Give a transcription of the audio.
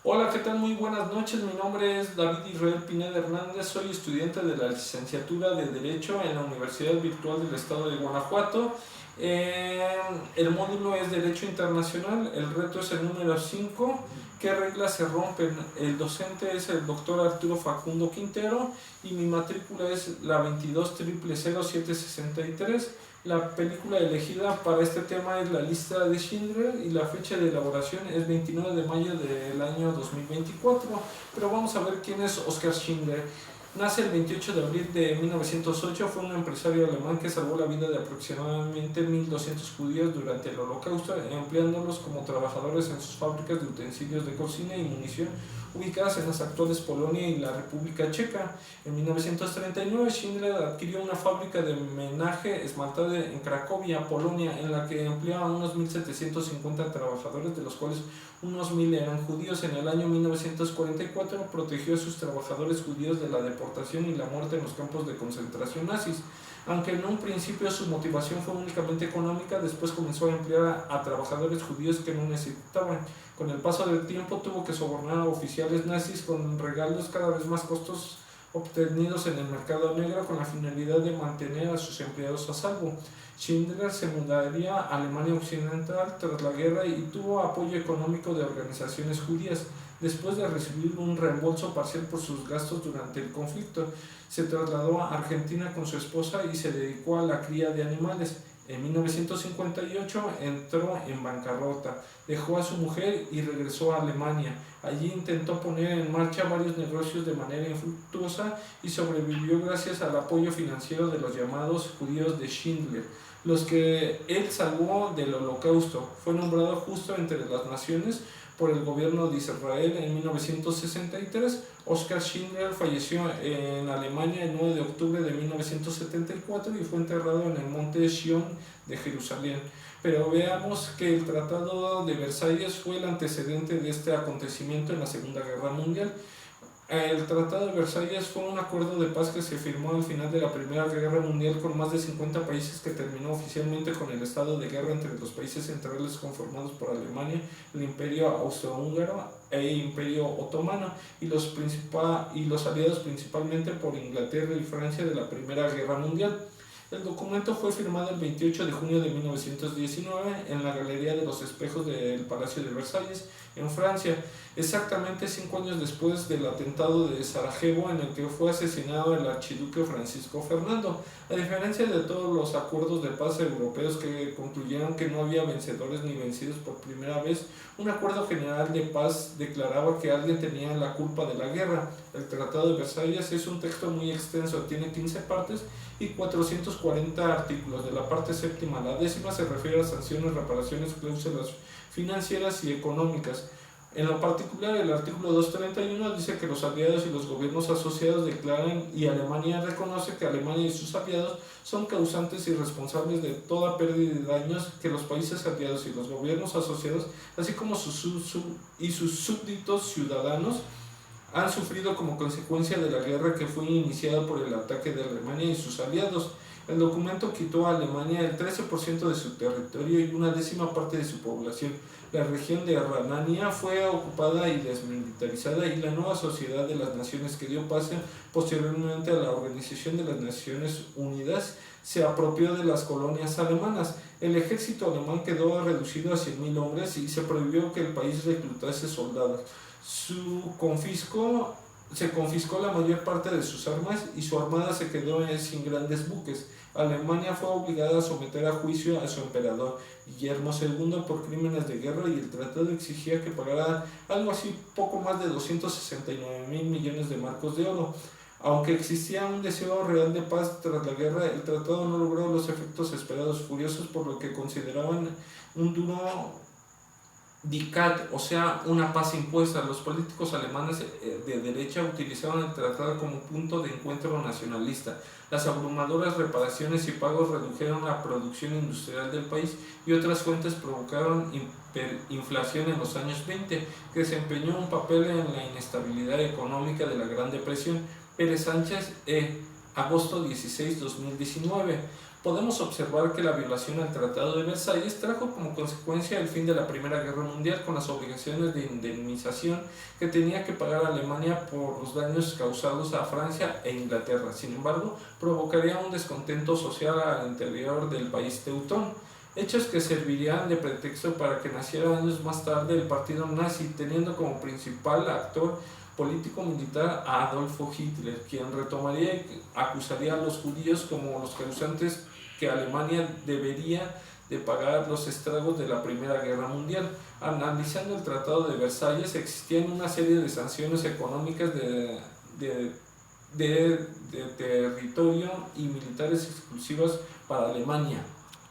Hola, ¿qué tal? Muy buenas noches. Mi nombre es David Israel Pineda Hernández. Soy estudiante de la licenciatura de Derecho en la Universidad Virtual del Estado de Guanajuato. El módulo es Derecho Internacional. El reto es el número 5. ¿Qué reglas se rompen? El docente es el doctor Arturo Facundo Quintero y mi matrícula es la 22000763. La película elegida para este tema es La lista de Schindler y la fecha de elaboración es 29 de mayo del año 2024. Pero vamos a ver quién es Oskar Schindler. Nace el 28 de abril de 1908, fue un empresario alemán que salvó la vida de aproximadamente 1.200 judíos durante el Holocausto, empleándolos como trabajadores en sus fábricas de utensilios de cocina y munición ubicadas en las actuales Polonia y la República Checa. En 1939, Schindler adquirió una fábrica de menaje esmaltado en Cracovia, Polonia, en la que empleaba a unos 1.750 trabajadores, de los cuales unos 1.000 eran judíos. En el año 1944 protegió a sus trabajadores judíos de la deportación y la muerte en los campos de concentración nazis. Aunque en un principio su motivación fue únicamente económica, después comenzó a emplear a trabajadores judíos que no necesitaban. Con el paso del tiempo tuvo que sobornar a oficiales nazis con regalos cada vez más costosos obtenidos en el mercado negro con la finalidad de mantener a sus empleados a salvo. Schindler se mudaría a Alemania Occidental tras la guerra y tuvo apoyo económico de organizaciones judías. Después de recibir un reembolso parcial por sus gastos durante el conflicto, se trasladó a Argentina con su esposa y se dedicó a la cría de animales. En 1958 entró en bancarrota, dejó a su mujer y regresó a Alemania. Allí intentó poner en marcha varios negocios de manera infructuosa y sobrevivió gracias al apoyo financiero de los llamados judíos de Schindler, los que él salvó del Holocausto. Fue nombrado justo entre las naciones por el gobierno de Israel en 1963. Oskar Schindler falleció en Alemania el 9 de octubre de 1974 y fue enterrado en el monte Sion de Jerusalén. Pero veamos que el Tratado de Versalles fue el antecedente de este acontecimiento en la Segunda Guerra Mundial. El Tratado de Versalles fue un acuerdo de paz que se firmó al final de la Primera Guerra Mundial con más de 50 países, que terminó oficialmente con el estado de guerra entre los países centrales conformados por Alemania, el Imperio Austrohúngaro e Imperio Otomano y los aliados principalmente por Inglaterra y Francia de la Primera Guerra Mundial. El documento fue firmado el 28 de junio de 1919 en la Galería de los Espejos del Palacio de Versalles, en Francia, exactamente 5 años después del atentado de Sarajevo en el que fue asesinado el archiduque Francisco Fernando. A diferencia de todos los acuerdos de paz europeos que concluyeron que no había vencedores ni vencidos por primera vez, un acuerdo general de paz declaraba que alguien tenía la culpa de la guerra. El Tratado de Versalles es un texto muy extenso, tiene 15 partes y 440 artículos. De la parte séptima a la décima se refiere a sanciones, reparaciones, cláusulas financieras y económicas. En lo particular, el artículo 231 dice que los aliados y los gobiernos asociados declaran y Alemania reconoce que Alemania y sus aliados son causantes y responsables de toda pérdida y daños que los países aliados y los gobiernos asociados, así como sus súbditos ciudadanos, han sufrido como consecuencia de la guerra que fue iniciada por el ataque de Alemania y sus aliados. El documento quitó a Alemania el 13% de su territorio y una décima parte de su población. La región de Renania fue ocupada y desmilitarizada, y la nueva Sociedad de las Naciones, que dio paso posteriormente a la Organización de las Naciones Unidas, se apropió de las colonias alemanas. El ejército alemán quedó reducido a 100.000 hombres y se prohibió que el país reclutase soldados. Se confiscó la mayor parte de sus armas y su armada se quedó sin grandes buques. Alemania fue obligada a someter a juicio a su emperador, Guillermo II, por crímenes de guerra, y el tratado exigía que pagara algo así poco más de 269.000 millones de marcos de oro. Aunque existía un deseo real de paz tras la guerra, el tratado no logró los efectos esperados, furiosos por lo que consideraban un duro diktat, o sea, una paz impuesta. Los políticos alemanes de derecha utilizaban el tratado como punto de encuentro nacionalista. Las abrumadoras reparaciones y pagos redujeron la producción industrial del país, y otras fuentes provocaron hiperinflación en los años 20, que desempeñó un papel en la inestabilidad económica de la Gran Depresión. Pérez Sánchez, agosto 16, 2019. podemos observar que la violación al Tratado de Versalles trajo como consecuencia el fin de la Primera Guerra Mundial con las obligaciones de indemnización que tenía que pagar Alemania por los daños causados a Francia e Inglaterra. Sin embargo, provocaría un descontento social al interior del país teutón, hechos que servirían de pretexto para que naciera años más tarde el partido nazi, teniendo como principal actor político-militar a Adolfo Hitler, quien retomaría y acusaría a los judíos como los causantes que Alemania debería de pagar los estragos de la Primera Guerra Mundial. Analizando el Tratado de Versalles, existían una serie de sanciones económicas de territorio y militares exclusivas para Alemania.